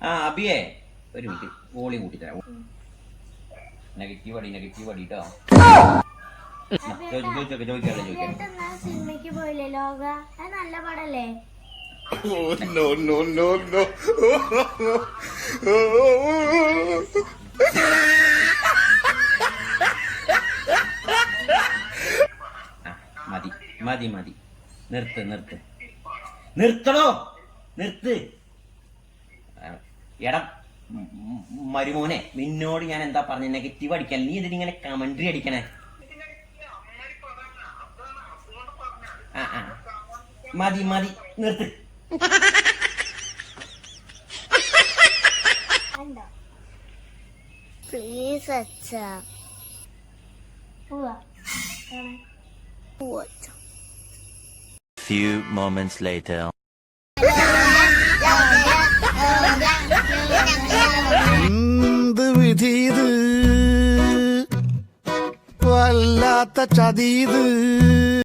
ആ അബിയെ ഒരു minute volume കൂട്ടി തരാം. നെഗറ്റീവ് അടി കേട്ടോ. സിനിമയ്ക്ക് പോയില്ലേ ലോക? നല്ല പടല്ലേ? മതി നിർത്തണോ? നിർത്ത്. എടാ മരുമോനെ, നിന്നോട് ഞാൻ എന്താ പറഞ്ഞ നെഗറ്റീവ് അടിക്കാൻ? നീ ഇതിനിങ്ങനെ കമന്ററി അടിക്കണേ? മതി നിർത്ത്. പ്ലീസ് അച്ഛാ. Few moments later. എന്ത് വിധീത്, വല്ലാത്ത ചതീത്.